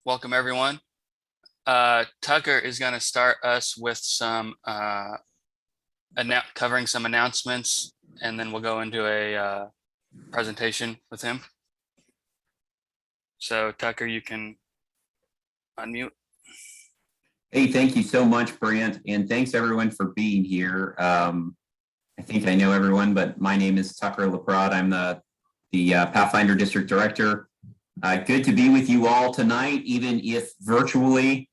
Welcome everyone. Tucker is going to start us with some covering some announcements, and then we'll go into a presentation with him. So Tucker, you can unmute. Hey, thank you so much, Brant, and thanks everyone for being here. I think I know everyone, but my name is Tucker LaPrade. I'm the Pathfinder District Director. Good to be with you all tonight, even if virtually.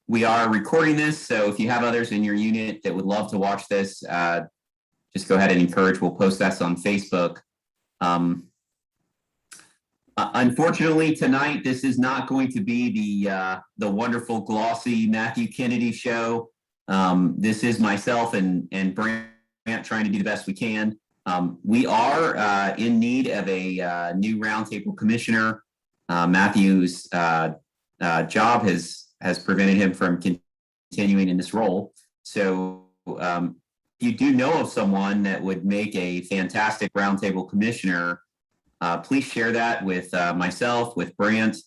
We are recording this, so if you have others in your unit that would love to watch this, just go ahead and encourage. We'll post that on Facebook. Unfortunately, tonight, this is not going to be the wonderful, glossy Matthew Kennedy show. This is myself and Brant trying to do the best we can. We are in need of a new Roundtable commissioner. Matthew's job has prevented him from continuing in this role. So if you do know of someone that would make a fantastic Roundtable commissioner, please share that with myself, with Brant.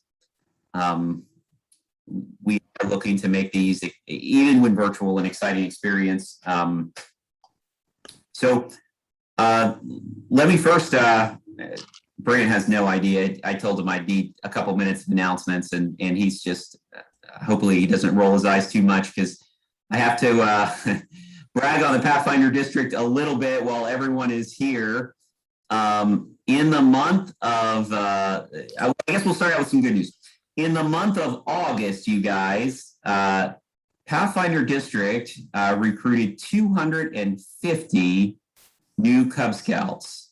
We are looking to make these, even when virtual, an exciting experience. Let me first, Brant has no idea. I told him I'd need a couple minutes of announcements, and he's just, hopefully he doesn't roll his eyes too much, because I have to brag on the Pathfinder District a little bit while everyone is here. In the month of, I guess we'll start out with some good news. In the month of August, you guys, Pathfinder District recruited 250 new Cub Scouts.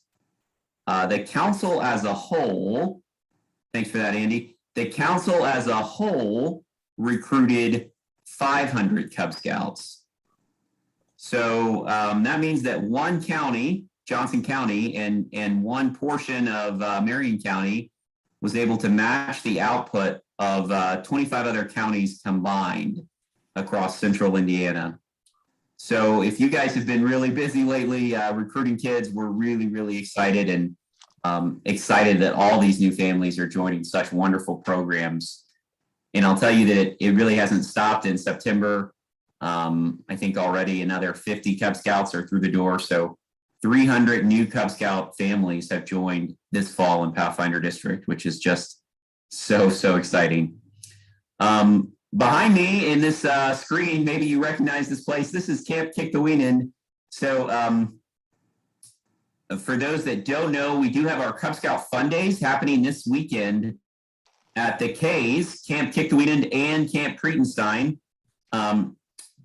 The council as a whole, thanks for that, Andy. The council as a whole recruited 500 Cub Scouts. So that means that one county, Johnson County, and one portion of Marion County was able to match the output of 25 other counties combined across central Indiana. So if you guys have been really busy lately recruiting kids, we're really, really excited, and excited that all these new families are joining such wonderful programs. And I'll tell you that it really hasn't stopped in September. I think already another 50 Cub Scouts are through the door. So 300 new Cub Scout families have joined this fall in Pathfinder District, which is just so, so exciting. Behind me in this screen, maybe you recognize this place. This is Camp Kick the Wind. So for those that don't know, we do have our Cub Scout Fun Days happening this weekend at the K's, Camp Kick the Wind and Camp Cretenstein.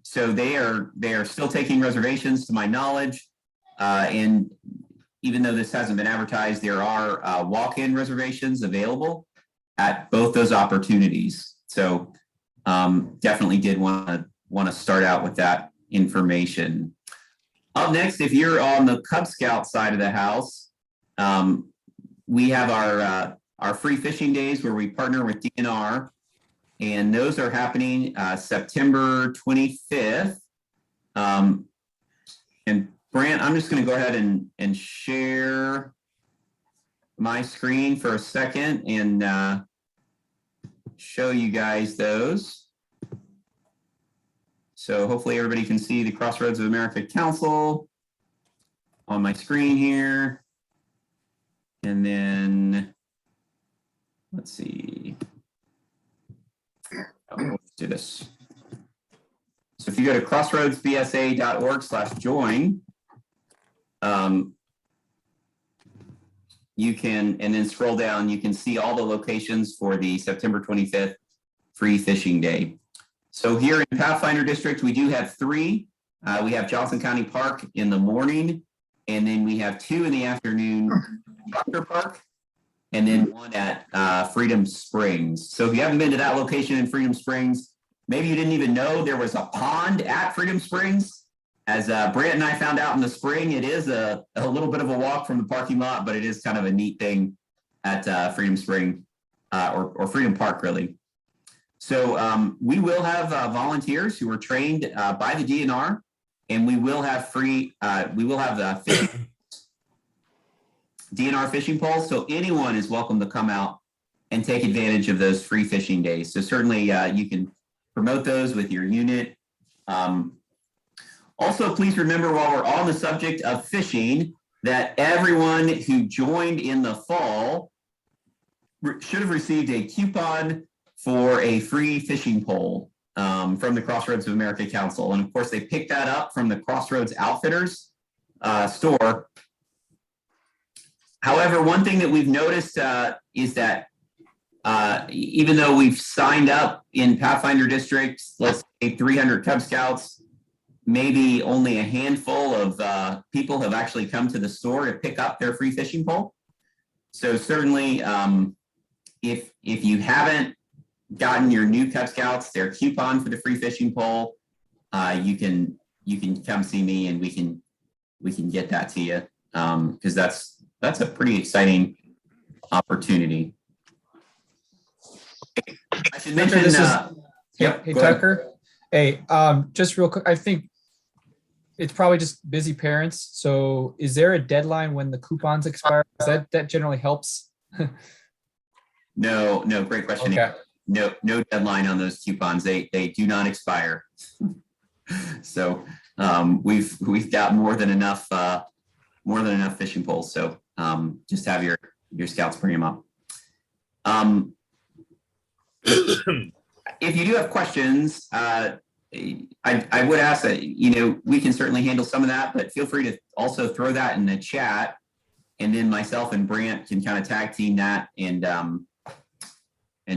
So they are still taking reservations to my knowledge. And even though this hasn't been advertised, there are walk-in reservations available at both those opportunities. So definitely did want to start out with that information. Up next, if you're on the Cub Scout side of the house, we have our free fishing days where we partner with DNR, and those are happening September 25th. And Brant, I'm just going to go ahead and share my screen for a second and show you guys those. So hopefully everybody can see the Crossroads of America Council on my screen here. And then, let's see. Let's do this. So if you go to crossroadsbsa.org/join, you can, and then scroll down, you can see all the locations for the September 25th free fishing day. So here in Pathfinder District, we do have 3. We have Johnson County Park in the morning, and then we have 2 in the afternoon, Proctor Park, and then 1 at Freedom Springs. So if you haven't been to that location in Freedom Springs, maybe you didn't even know there was a pond at Freedom Springs. As Brant and I found out in the spring, it is a little bit of a walk from the parking lot, but it is kind of a neat thing at Freedom Spring or Freedom Park, really. So we will have volunteers who are trained by the DNR, and we will have fishing DNR fishing poles. So anyone is welcome to come out and take advantage of those free fishing days. So certainly you can promote those with your unit. Also, please remember, while we're on the subject of fishing, that everyone who joined in the fall should have received a coupon for a free fishing pole from the Crossroads of America Council. And of course, they picked that up from the Crossroads Outfitters store. However, one thing that we've noticed is that even though we've signed up in Pathfinder districts, let's say 300 Cub Scouts, maybe only a handful of people have actually come to the store to pick up their free fishing pole. So certainly, if you haven't gotten your new Cub Scouts their coupon for the free fishing pole, you can come see me and we can get that to you, because that's a pretty exciting opportunity. I should mention Hey Tucker. Hey, just real quick, I think it's probably just busy parents. So is there a deadline when the coupons expire? That generally helps. No, great question. Okay. No deadline on those coupons. They do not expire. So we've got more than enough fishing poles. So just have your scouts bring them up. If you do have questions, I would ask that, we can certainly handle some of that, but feel free to also throw that in the chat, and then myself and Brant can kind of tag team that and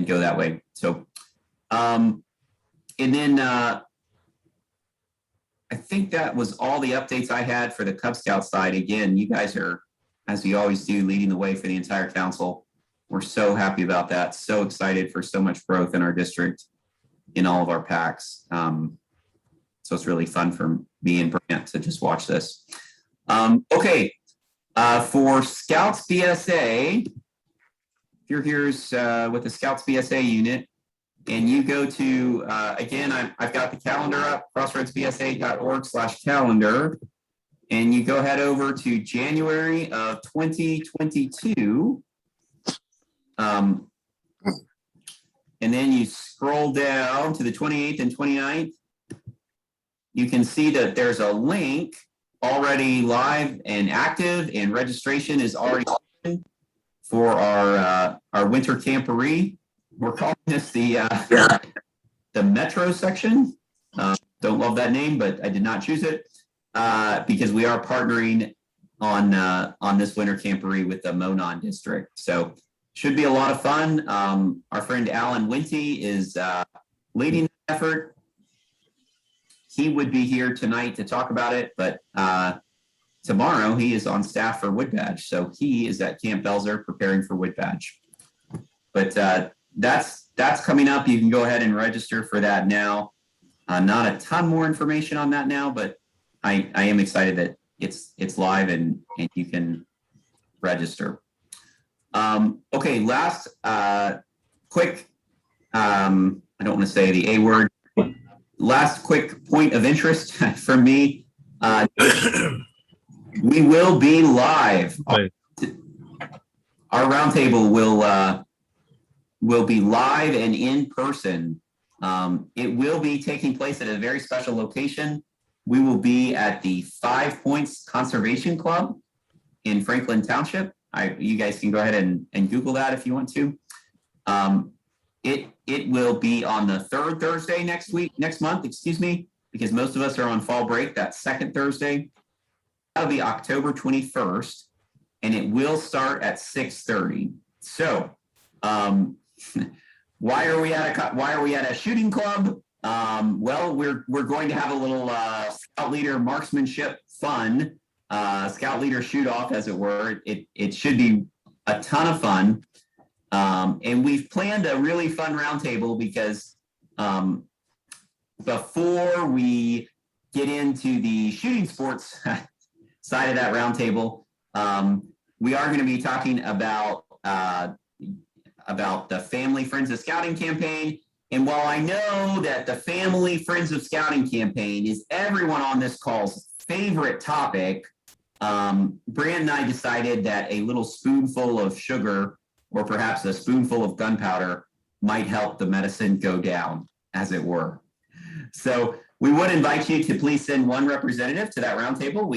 go that way. So, and then I think that was all the updates I had for the Cub Scout side. Again, you guys are, as you always do, leading the way for the entire council. We're so happy about that. So excited for so much growth in our district, in all of our packs. So it's really fun for me and Brant to just watch this. Okay, for Scouts BSA, if you're here with the Scouts BSA unit, and you go to, again, I've got the calendar up, crossroadsbsa.org/calendar, and you go head over to January of 2022. And then you scroll down to the 28th and 29th. You can see that there's a link already live and active, and registration is already open for our winter camporee. We're calling this the Metro section. Don't love that name, but I did not choose it because we are partnering on this winter camporee with the Monon district. So should be a lot of fun. Our friend Alan Winty is leading the effort. He would be here tonight to talk about it, but tomorrow he is on staff for Wood Badge. So he is at Camp Belzer preparing for Wood Badge. But that's coming up. You can go ahead and register for that now. Not a ton more information on that now, but I am excited that it's live and you can register. Okay, last quick, I don't want to say the A word, last quick point of interest for me. We will be live. Right. Our roundtable will be live and in person. It will be taking place at a very special location. We will be at the 5 Points Conservation Club in Franklin Township. You guys can go ahead and Google that if you want to. It will be on the third Thursday next month, because most of us are on fall break that second Thursday. That'll be October 21st, and it will start at 6:30. So, why are we at a shooting club? Well, we're going to have a little scout leader marksmanship fun. Scout leader shoot off, as it were. It should be a ton of fun. And we've planned a really fun roundtable because before we get into the shooting sports side of that roundtable, we are going to be talking about the Family Friends of Scouting campaign. And while I know that the Family Friends of Scouting campaign is everyone on this call's favorite topic, Brand and I decided that a little spoonful of sugar or perhaps a spoonful of gunpowder might help the medicine go down, as it were. So we would invite you to please send one representative to that roundtable.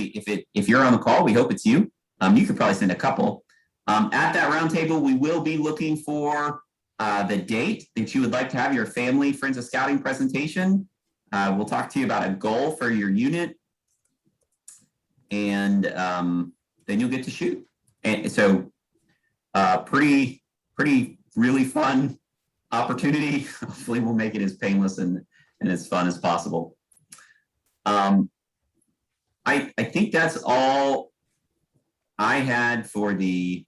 If you're on the call, we hope it's you. You could probably send a couple. At that roundtable, we will be looking for the date that you would like to have your family Friends of Scouting presentation. We'll talk to you about a goal for your unit, and then you'll get to shoot. And so pretty really fun opportunity. Hopefully we'll make it as painless and as fun as possible. I think that's all I had for the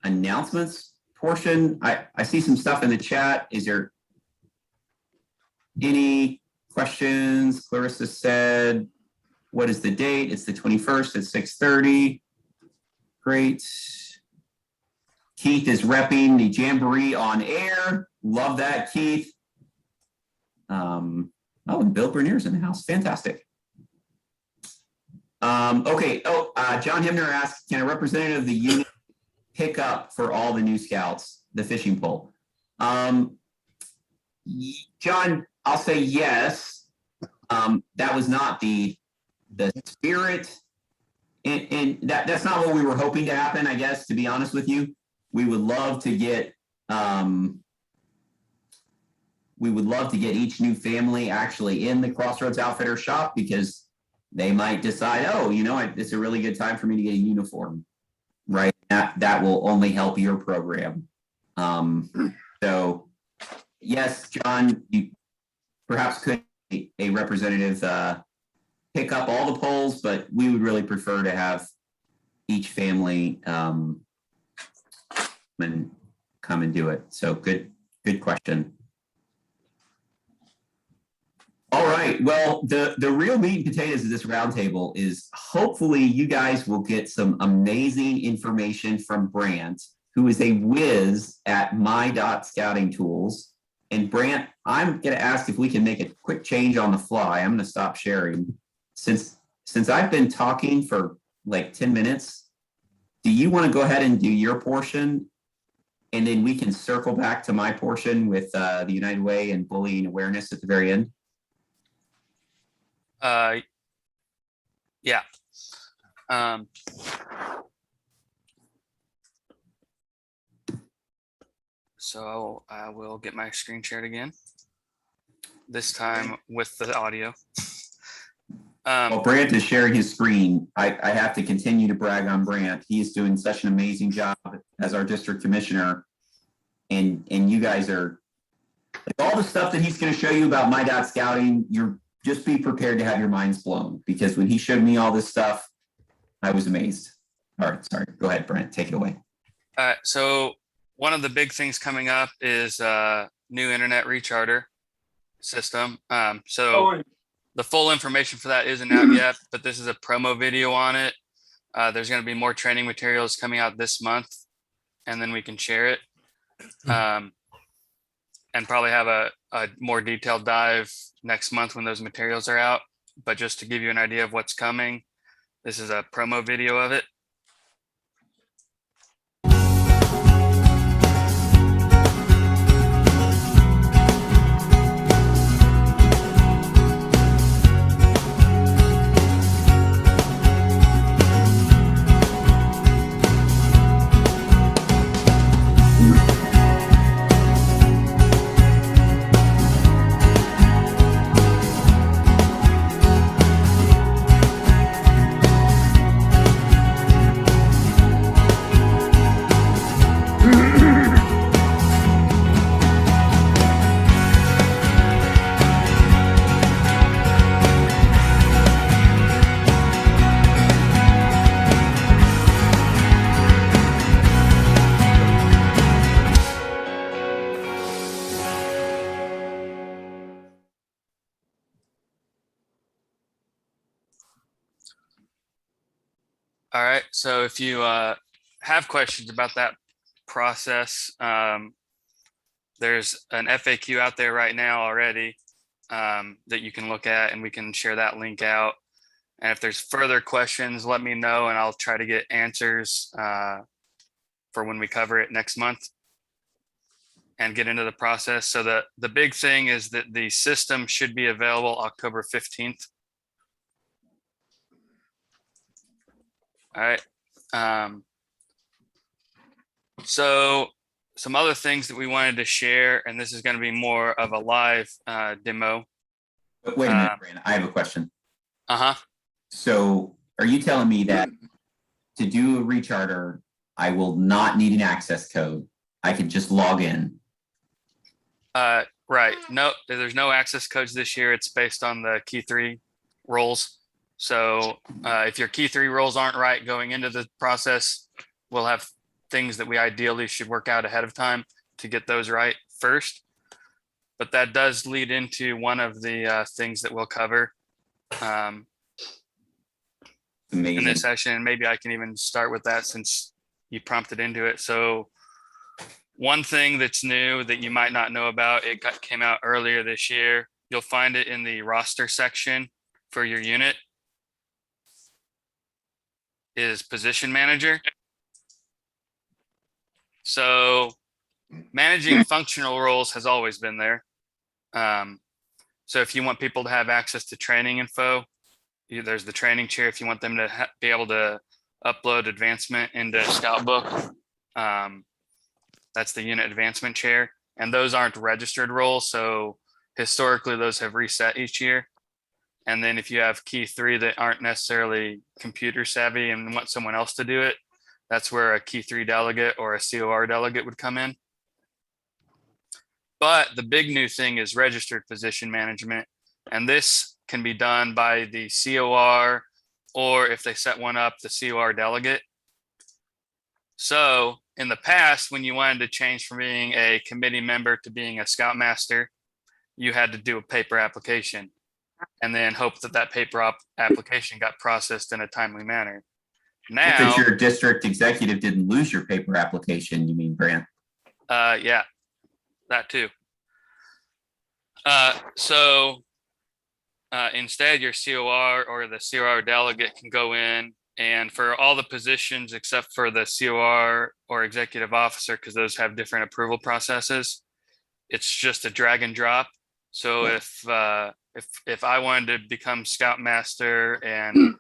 announcements portion. I see some stuff in the chat. Is there any questions? Clarissa said, what is the date? It's the 21st at 6:30. Great. Keith is repping the Jamboree on air. Love that, Keith. Oh, and Bill Bernier's in the house. Fantastic. Okay. John Himner asked, can a representative of the unit pick up for all the new scouts the fishing pole? John, I'll say yes. That was not the spirit, and that's not what we were hoping to happen, I guess, to be honest with you. We would love to get each new family actually in the Crossroads Outfitter shop, because they might decide, oh, it's a really good time for me to get a uniform, right? That will only help your program. So yes, John, you perhaps could a representative pick up all the polls, but we would really prefer to have each family come and do it. So good question. All right. Well, the real meat and potatoes of this roundtable is hopefully you guys will get some amazing information from Brant, who is a whiz at my.scouting tools. And Brant, I'm going to ask if we can make a quick change on the fly. I'm going to stop sharing. Since I've been talking for like 10 minutes, do you want to go ahead and do your portion? And then we can circle back to my portion with the United Way and bullying awareness at the very end. Yeah. So I will get my screen shared again, this time with the audio. While Brant is sharing his screen, I have to continue to brag on Brant. He is doing such an amazing job as our district commissioner. And you guys are, like, all the stuff that he's going to show you about my.scouting, just be prepared to have your minds blown, because when he showed me all this stuff, I was amazed. All right, sorry. Go ahead, Brent. Take it away. So one of the big things coming up is new internet recharter system. So the full information for that isn't out yet, but this is a promo video on it. There's going to be more training materials coming out this month, and then we can share it. And probably have a more detailed dive next month when those materials are out. But just to give you an idea of what's coming, this is a promo video of it. All right. So if you have questions about that process, there's an FAQ out there right now already that you can look at, and we can share that link out. And if there's further questions, let me know and I'll try to get answers for when we cover it next month and get into the process. So the big thing is that the system should be available October 15th. All right. So some other things that we wanted to share, and this is going to be more of a live demo. But wait a minute, Brandon, I have a question. Uh-huh. So are you telling me that to do a recharter, I will not need an access code? I can just log in? Right. No, there's no access codes this year. It's based on the key 3 roles. So if your key 3 roles aren't right going into the process, we'll have things that we ideally should work out ahead of time to get those right first. But that does lead into one of the things that we'll cover in this session. And maybe I can even start with that since you prompted into it. So one thing that's new that you might not know about, it came out earlier this year. You'll find it in the roster section for your unit, is Position Manager. So managing functional roles has always been there. So if you want people to have access to training info, there's the training chair. If you want them to be able to upload advancement into Scoutbook, that's the unit advancement chair. And those aren't registered roles. So historically, those have reset each year. And then if you have key 3 that aren't necessarily computer savvy and want someone else to do it, that's where a key 3 delegate or a COR delegate would come in. But the big new thing is registered position management. And this can be done by the COR, or if they set one up, the COR delegate. So in the past, when you wanted to change from being a committee member to being a Scoutmaster, you had to do a paper application and then hope that that paper application got processed in a timely manner. Now, That your district executive didn't lose your paper application, you mean, Brant? Yeah, that too. So instead, your COR or the COR delegate can go in, and for all the positions except for the COR or executive officer, because those have different approval processes, it's just a drag and drop. So if I wanted to become Scoutmaster and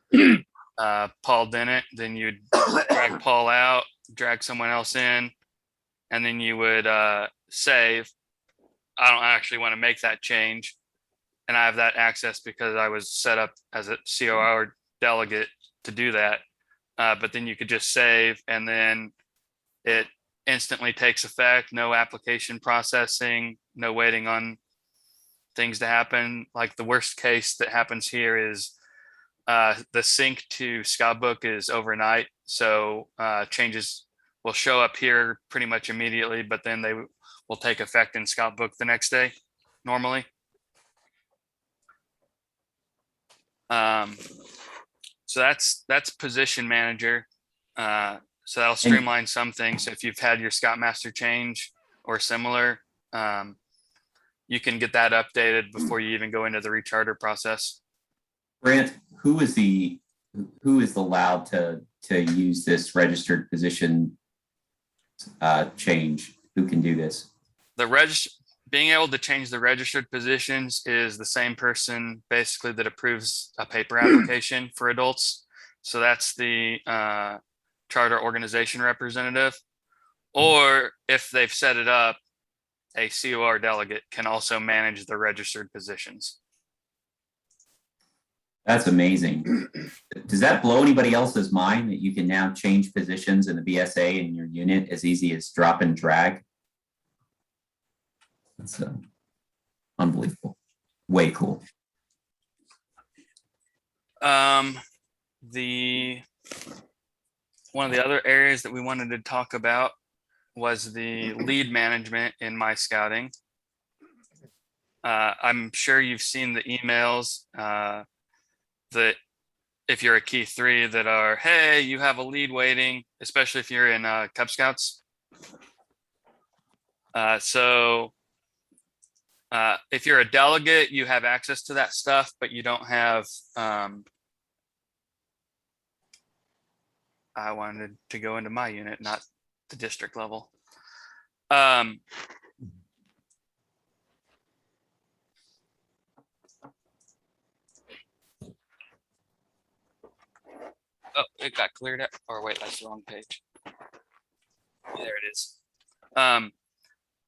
Paul didn't, then you'd drag Paul out, drag someone else in, and then you would save. I don't actually want to make that change. And I have that access because I was set up as a COR delegate to do that. But then you could just save, and then it instantly takes effect. No application processing, no waiting on things to happen. Like the worst case that happens here is the sync to Scoutbook is overnight. So changes will show up here pretty much immediately, but then they will take effect in Scoutbook the next day normally. So that's Position Manager. So that'll streamline some things. So if you've had your Scoutmaster change or similar, you can get that updated before you even go into the recharter process. Brant, who is allowed to use this registered position change? Who can do this? Being able to change the registered positions is the same person basically that approves a paper application for adults. So that's the charter organization representative. Or if they've set it up, a COR delegate can also manage the registered positions. That's amazing. Does that blow anybody else's mind that you can now change positions in the BSA in your unit as easy as drop and drag? That's unbelievable. Way cool. One of the other areas that we wanted to talk about was the lead management in My Scouting. I'm sure you've seen the emails that if you're a key 3 that are, hey, you have a lead waiting, especially if you're in Cub Scouts. So if you're a delegate, you have access to that stuff, but you don't have I wanted to go into my unit, not the district level. Oh, it got cleared up. Or wait, that's the wrong page. There it is.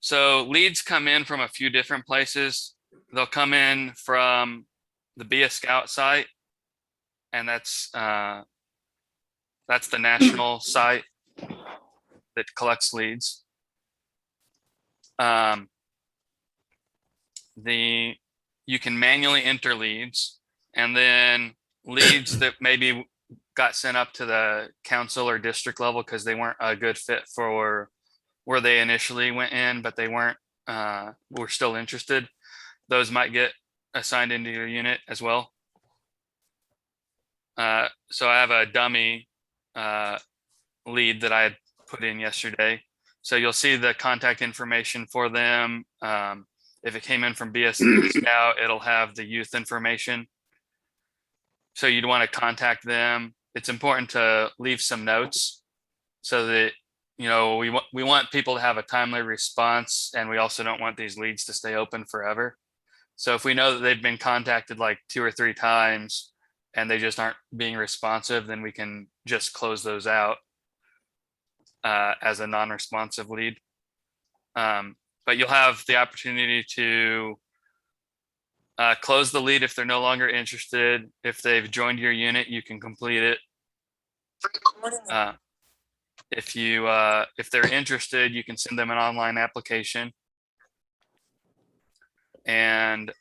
So leads come in from a few different places. They'll come in from the Be a Scout site, and that's the national site that collects leads. You can manually enter leads, and then leads that maybe got sent up to the council or district level because they weren't a good fit for where they initially went in, but they weren't were still interested. Those might get assigned into your unit as well. So I have a dummy lead that I had put in yesterday. So you'll see the contact information for them. If it came in from BS Scout, it'll have the youth information. So you'd want to contact them. It's important to leave some notes so that, you know, we want people to have a timely response, and we also don't want these leads to stay open forever. So if we know that they've been contacted like 2 or 3 times and they just aren't being responsive, then we can just close those out as a non-responsive lead. But you'll have the opportunity to close the lead if they're no longer interested. If they've joined your unit, you can complete it. If they're interested, you can send them an online application. And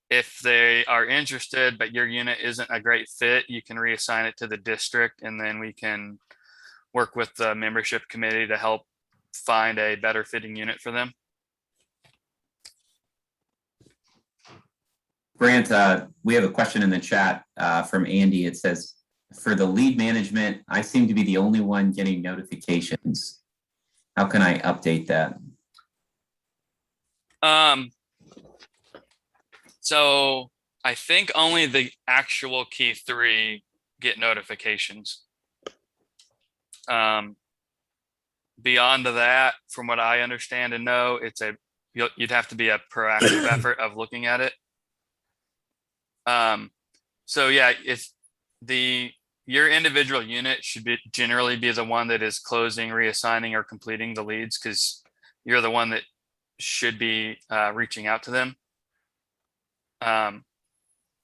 if they are interested, but your unit isn't a great fit, you can reassign it to the district, and then we can work with the membership committee to help find a better fitting unit for them. Grant, we have a question in the chat from Andy. It says, for the lead management, I seem to be the only one getting notifications. How can I update that? So I think only the actual key 3 get notifications. Beyond that, from what I understand and know, you'd have to be a proactive effort of looking at it. So yeah, if your individual unit should generally be the one that is closing, reassigning, or completing the leads, because you're the one that should be reaching out to them. Now,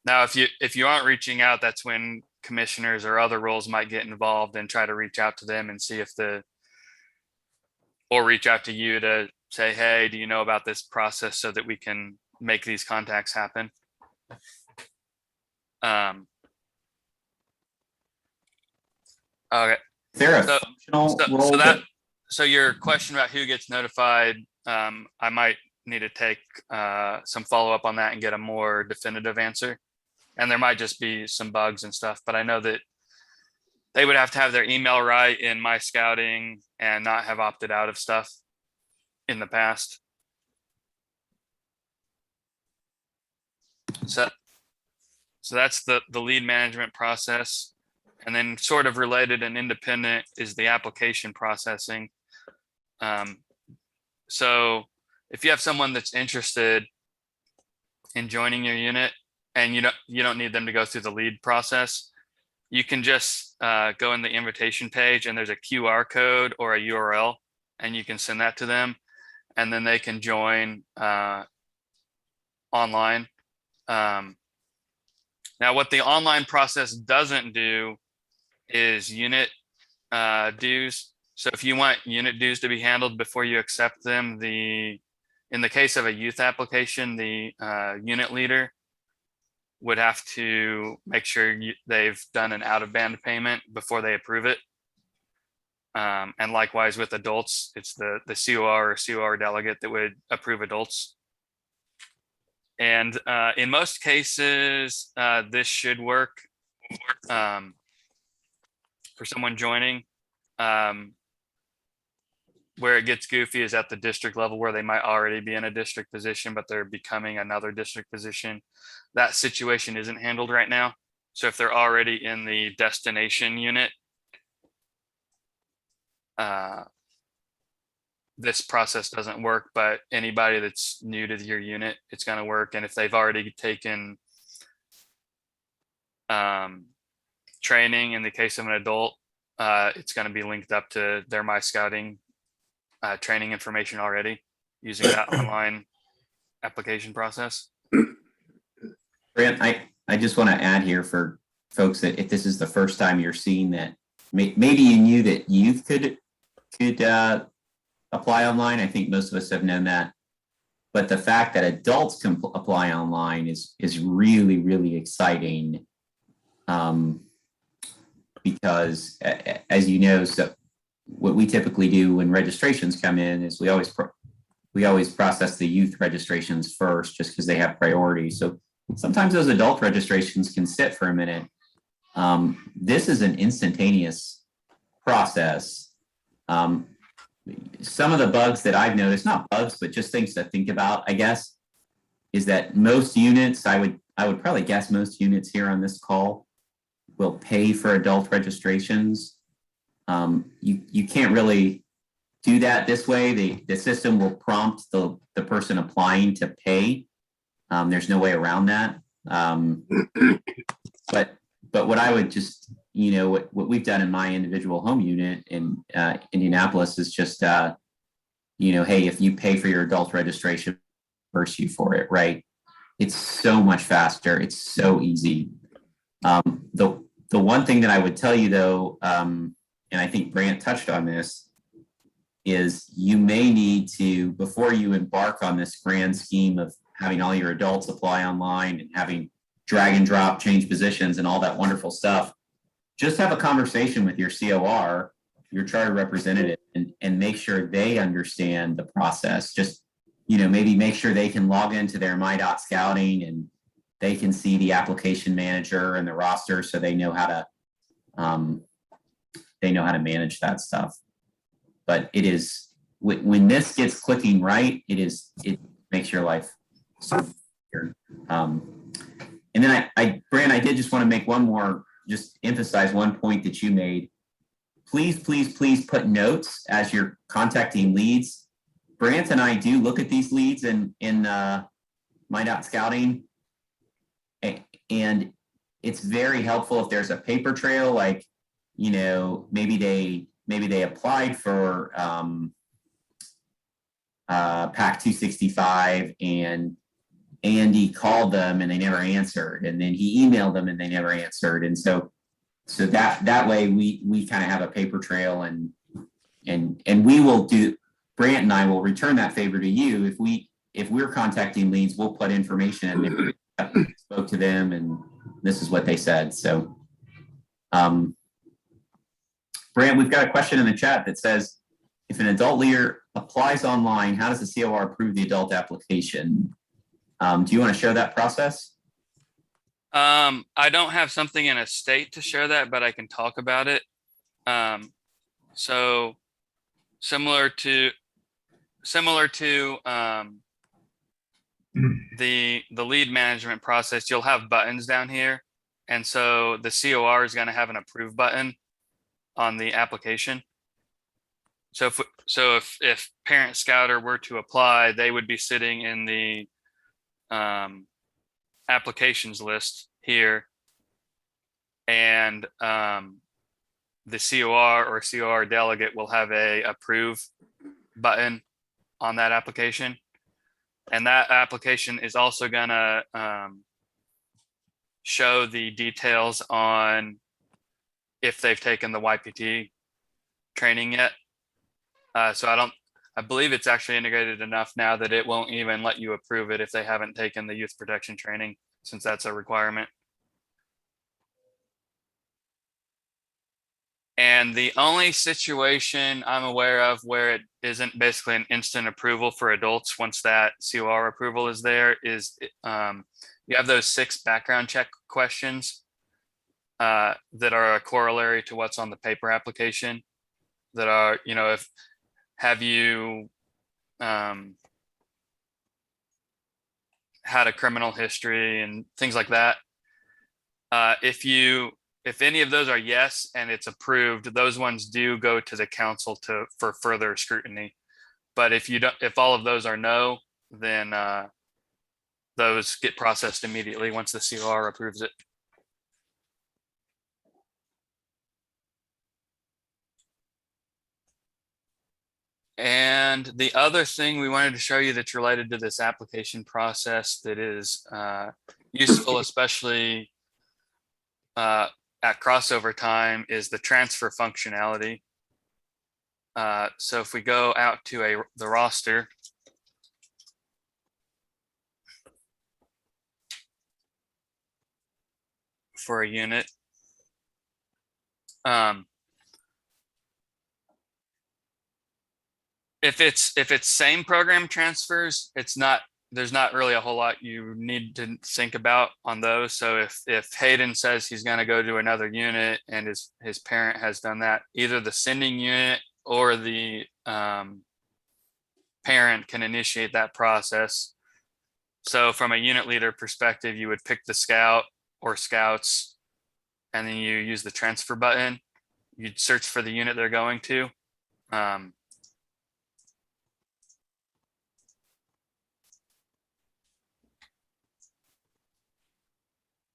if you aren't reaching out, that's when commissioners or other roles might get involved and try to reach out to them and see or reach out to you to say, hey, do you know about this process so that we can make these contacts happen? Okay. Is there a functional role? So your question about who gets notified, I might need to take some follow up on that and get a more definitive answer. And there might just be some bugs and stuff, but I know that they would have to have their email right in My Scouting and not have opted out of stuff in the past. So that's the lead management process. And then sort of related and independent is the application processing. So if you have someone that's interested in joining your unit and you don't need them to go through the lead process, you can just go in the invitation page and there's a QR code or a URL, and you can send that to them, and then they can join online. Now, what the online process doesn't do is unit dues. So if you want unit dues to be handled before you accept them, in the case of a youth application, the unit leader would have to make sure they've done an out-of-band payment before they approve it. And likewise with adults, it's the COR or COR delegate that would approve adults. And in most cases, this should work for someone joining. Where it gets goofy is at the district level, where they might already be in a district position, but they're becoming another district position. That situation isn't handled right now. So if they're already in the destination unit, this process doesn't work, but anybody that's new to your unit, it's going to work. And if they've already taken training in the case of an adult, it's going to be linked up to their My Scouting training information already using that online application process. Grant, I just want to add here for folks that if this is the first time you're seeing that, maybe you knew that youth could apply online. I think most of us have known that. But the fact that adults can apply online is really, really exciting. Because as you know, so what we typically do when registrations come in is we always process the youth registrations first, just because they have priority. So sometimes those adult registrations can sit for a minute. This is an instantaneous process. Some of the bugs that I've noticed, not bugs, but just things to think about, I guess, is that most units, I would probably guess most units here on this call will pay for adult registrations. You can't really do that this way. The system will prompt the person applying to pay. There's no way around that. But what I would just, what we've done in my individual home unit in Indianapolis is just, hey, if you pay for your adult registration, reimburse you for it, right? It's so much faster. It's so easy. The one thing that I would tell you though, and I think Brant touched on this, is you may need to, before you embark on this grand scheme of having all your adults apply online and having drag and drop, change positions and all that wonderful stuff, just have a conversation with your COR, your charter representative, and make sure they understand the process. Just, maybe make sure they can log into their My.Scouting and they can see the application manager and the roster, so they know how to manage that stuff. But it is, when this gets clicking right, it makes your life so easier. And then Brand, I did just want to make one more, just emphasize one point that you made. Please, please, please put notes as you're contacting leads. Brant and I do look at these leads in My.Scouting. And it's very helpful if there's a paper trail, like, maybe they applied for PAC 265 and Andy called them and they never answered, and then he emailed them and they never answered. And so that way we kind of have a paper trail, and we will do, Brant and I will return that favor to you. If we're contacting leads, we'll put information in there. Spoke to them and this is what they said. So Brant, we've got a question in the chat that says, if an adult leader applies online, how does the COR approve the adult application? Do you want to show that process? I don't have something in a state to share that, but I can talk about it. So similar to the lead management process, you'll have buttons down here. And so the COR is going to have an approve button on the application. So if parent scouter were to apply, they would be sitting in the applications list here, and the COR or COR delegate will have a approve button on that application. And that application is also gonna show the details on if they've taken the YPT training yet. So I believe it's actually integrated enough now that it won't even let you approve it if they haven't taken the youth protection training, since that's a requirement. And the only situation I'm aware of where it isn't basically an instant approval for adults once that COR approval is there is you have those 6 background check questions that are a corollary to what's on the paper application, that are, have you had a criminal history and things like that. If any of those are yes and it's approved, those ones do go to the council for further scrutiny. But if all of those are no, then those get processed immediately once the COR approves it. And the other thing we wanted to show you that's related to this application process that is useful, especially at crossover time, is the transfer functionality. So if we go out to the roster, for a unit, if it's same program transfers, there's not really a whole lot you need to think about on those. So if Hayden says he's going to go to another unit and his parent has done that, either the sending unit or the parent can initiate that process. So from a unit leader perspective, you would pick the scout or scouts, and then you use the transfer button. You'd search for the unit they're going to.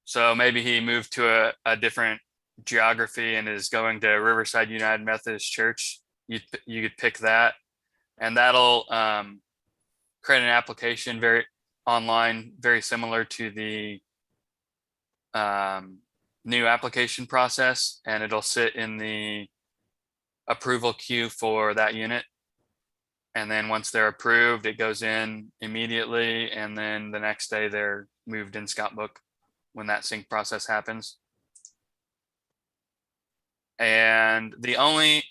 So maybe he moved to a different geography and is going to Riverside United Methodist Church. You could pick that, and that'll create an application online, very similar to the new application process, and it'll sit in the approval queue for that unit. And then once they're approved, it goes in immediately, and then the next day they're moved in Scoutbook when that sync process happens. And the only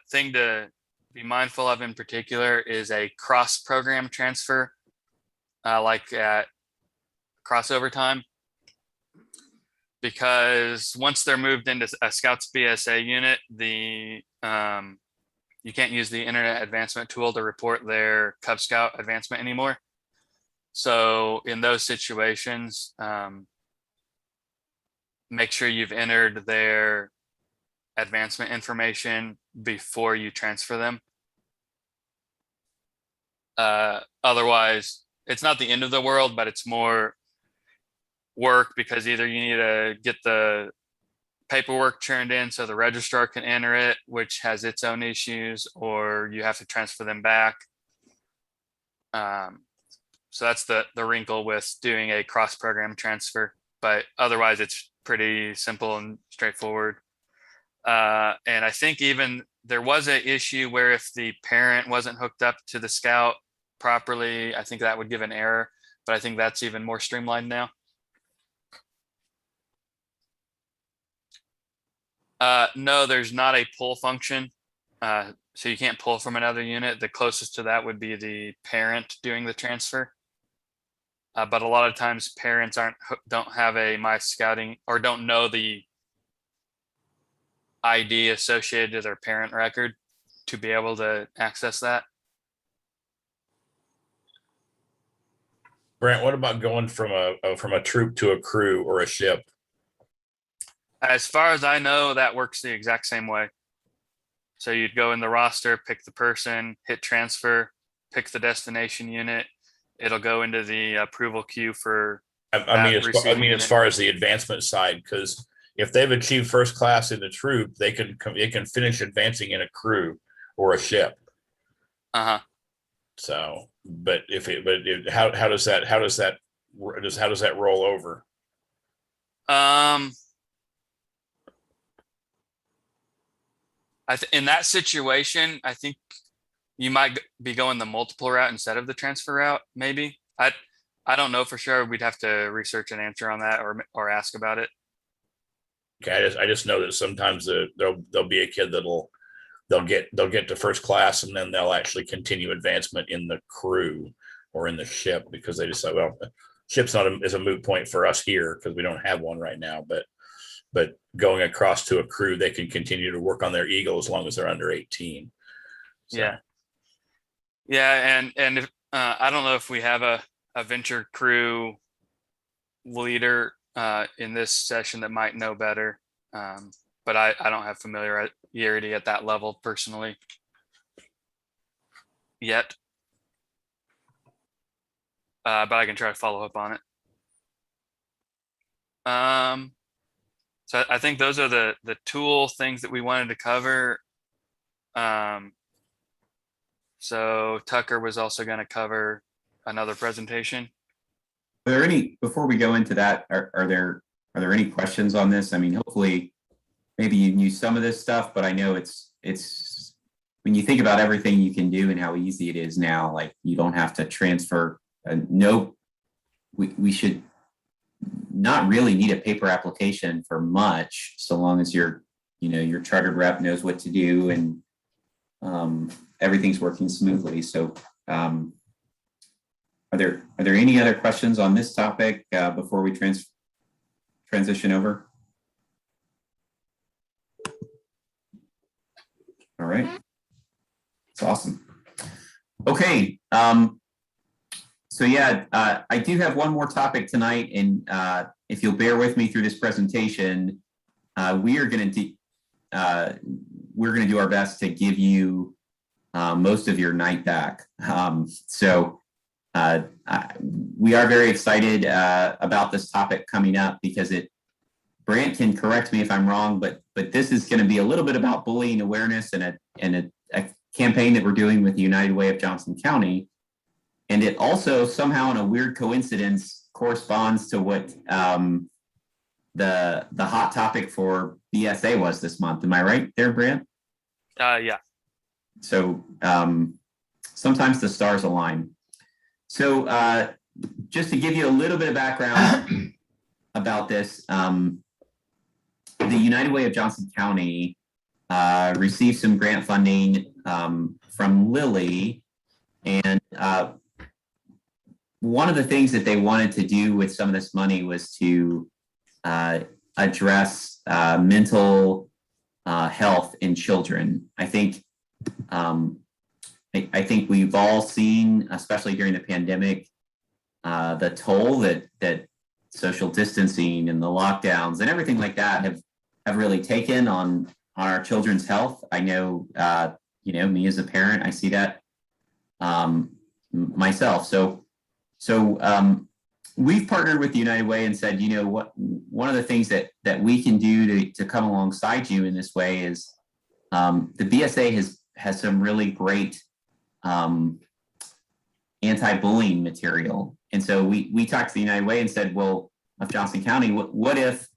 thing to be mindful of in particular is a cross-program transfer, like at crossover time, because once they're moved into a Scouts BSA unit, you can't use the Internet Advancement tool to report their Cub Scout advancement anymore. So in those situations, make sure you've entered their advancement information before you transfer them. Otherwise, it's not the end of the world, but it's more work, because either you need to get the paperwork turned in so the registrar can enter it, which has its own issues, or you have to transfer them back. So that's the wrinkle with doing a cross-program transfer, but otherwise it's pretty simple and straightforward. And I think even there was an issue where if the parent wasn't hooked up to the Scout properly, I think that would give an error, but I think that's even more streamlined now. No, there's not a pull function. So you can't pull from another unit. The closest to that would be the parent doing the transfer. But a lot of times parents don't have a My Scouting, or don't know the ID associated to their parent record to be able to access that. Brent, what about going from a troop to a crew or a ship? As far as I know, that works the exact same way. So you'd go in the roster, pick the person, hit transfer, pick the destination unit. It'll go into the approval queue for. I mean, as far as the advancement side, because if they've achieved first class in the troop, they can finish advancing in a crew or a ship. So, but how does that roll over? In that situation, I think you might be going the multiple route instead of the transfer route. Maybe I don't know for sure. We'd have to research an answer on that or ask about it. Okay, I just know that sometimes there'll be a kid they'll get to first class, and then they'll actually continue advancement in the crew or in the ship, because they decide, well, ship's is a moot point for us here because we don't have one right now, but going across to a crew, they can continue to work on their Eagle as long as they're under 18. So. Yeah. And if, I don't know if we have a venture crew leader in this session that might know better. But I don't have familiarity at that level personally yet. But I can try to follow up on it. So I think those are the tool things that we wanted to cover. So Tucker was also going to cover another presentation. Are there any, before we go into that, are there any questions on this? I mean, hopefully maybe you knew some of this stuff, but I know it's when you think about everything you can do and how easy it is now, like you don't have to transfer. No, we should not really need a paper application for much, so long as your chartered rep knows what to do and everything's working smoothly. So are there any other questions on this topic before we transition over? All right, that's awesome. Okay, so yeah, I do have one more topic tonight, and if you'll bear with me through this presentation, we're going to do our best to give you most of your night back. We are very excited about this topic coming up because Brant can correct me if I'm wrong, but this is going to be a little bit about bullying awareness and a campaign that we're doing with the United Way of Johnson County. And it also somehow, in a weird coincidence, corresponds to what the hot topic for BSA was this month. Am I right there, Brant? Yeah. So sometimes the stars align. So just to give you a little bit of background about this, the United Way of Johnson County received some grant funding from Lilly, and one of the things that they wanted to do with some of this money was to address mental health in children. I think we've all seen, especially during the pandemic, the toll that social distancing and the lockdowns and everything like that have really taken on our children's health. I know, me as a parent, I see that myself. So we've partnered with the United Way and said, one of the things that we can do to come alongside you in this way is the BSA has some really great anti-bullying material. And so we talked to the United Way and said, well, of Johnson County, what if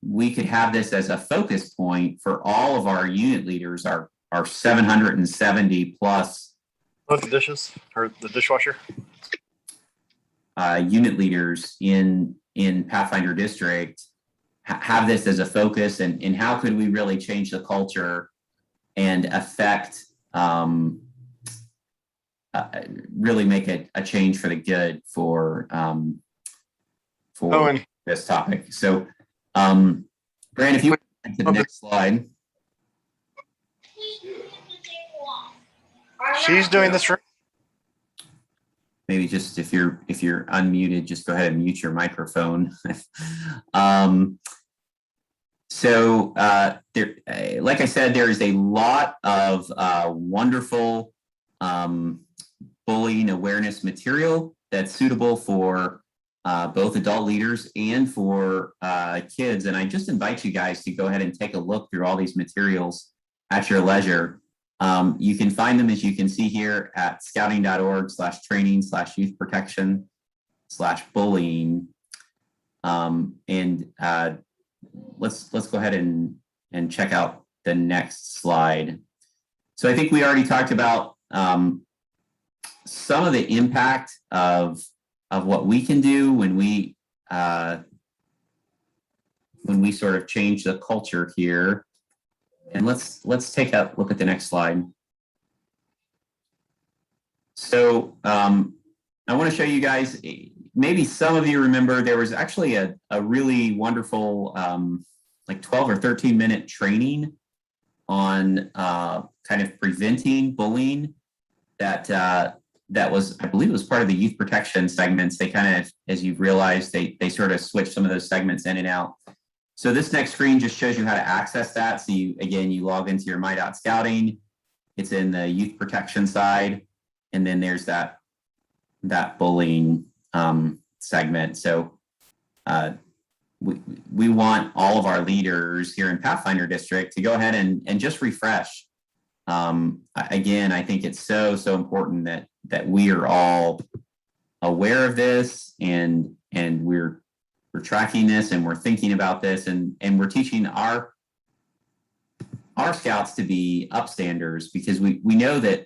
we could have this as a focus point for all of our unit leaders, our 770 plus the dishes or the dishwasher unit leaders in Pathfinder District, have this as a focus, and how could we really change the culture and affect really make a change for the good for this topic. So Brand, if you went to the next slide. She's doing this right. Maybe just if you're unmuted, just go ahead and mute your microphone. So there, like I said, there is a lot of wonderful bullying awareness material that's suitable for both adult leaders and for kids. And I just invite you guys to go ahead and take a look through all these materials at your leisure. You can find them, as you can see here, at scouting.org/training/youth-protection/bullying. Let's go ahead and check out the next slide. So I think we already talked about some of the impact of what we can do when we sort of change the culture here. And let's take a look at the next slide. So I want to show you guys, maybe some of you remember there was actually a really wonderful like 12 or 13 minute training on kind of preventing bullying that that was, I believe it was part of the youth protection segments. They kind of, as you've realized, they sort of switched some of those segments in and out. So this next screen just shows you how to access that. So you log into your My.Scouting. It's in the youth protection side. And then there's that bullying segment. So we want all of our leaders here in Pathfinder District to go ahead and just refresh. Again, I think it's so important that we are all aware of this and we're tracking this and we're thinking about this and we're teaching our scouts to be upstanders, because we know that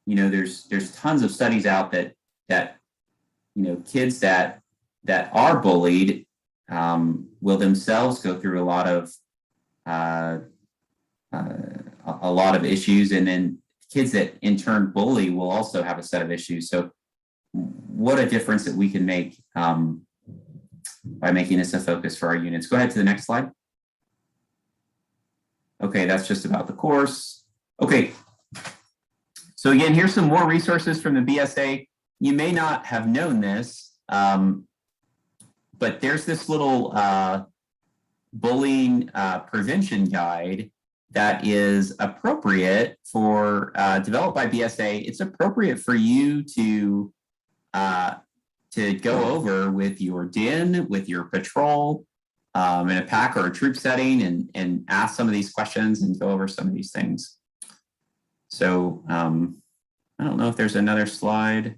there's tons of studies out that kids that are bullied will themselves go through a lot of issues, and then kids that in turn bully will also have a set of issues. So what a difference that we can make by making this a focus for our units. Go ahead to the next slide. Okay, that's just about the course. Okay, so again, here's some more resources from the BSA. You may not have known this, but there's this little bullying prevention guide that is appropriate for, developed by BSA. It's appropriate for you to go over with your DIN, with your patrol, in a pack or a troop setting, and ask some of these questions and go over some of these things. So I don't know if there's another slide.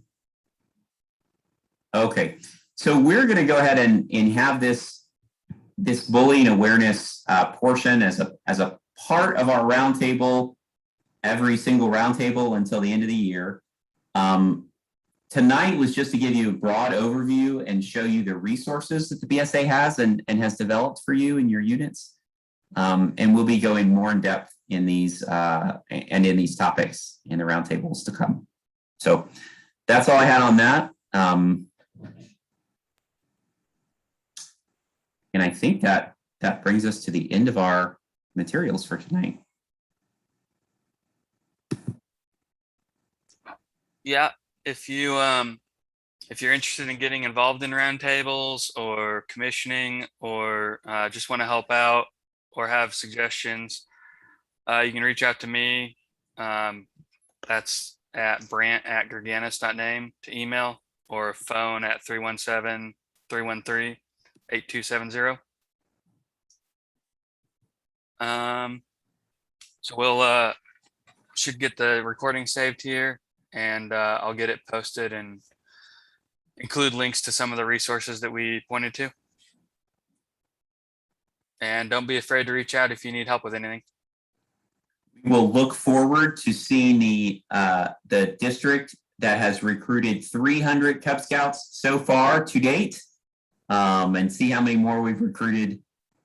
Okay, so we're going to go ahead and have this bullying awareness portion as a part of our roundtable, every single roundtable until the end of the year. Tonight was just to give you a broad overview and show you the resources that the BSA has and has developed for you in your units. And we'll be going more in depth in these and in these topics in the roundtables to come. So that's all I had on that. And I think that brings us to the end of our materials for tonight. Yeah, if you're interested in getting involved in roundtables or commissioning, or just want to help out or have suggestions, you can reach out to me. That's at brant@gurganis.name to email, or phone at 317-313-8270. So we'll should get the recording saved here, and I'll get it posted and include links to some of the resources that we pointed to. And don't be afraid to reach out if you need help with anything. We'll look forward to seeing the district that has recruited 300 Cub Scouts so far to date, and see how many more we've recruited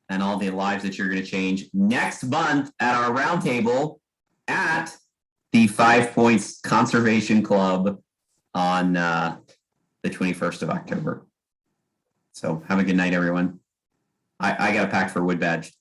and all the lives that you're going to change next month at our roundtable at the 5 Points Conservation Club on the 21st of October. So have a good night, everyone. I got a pack for Wood Badge.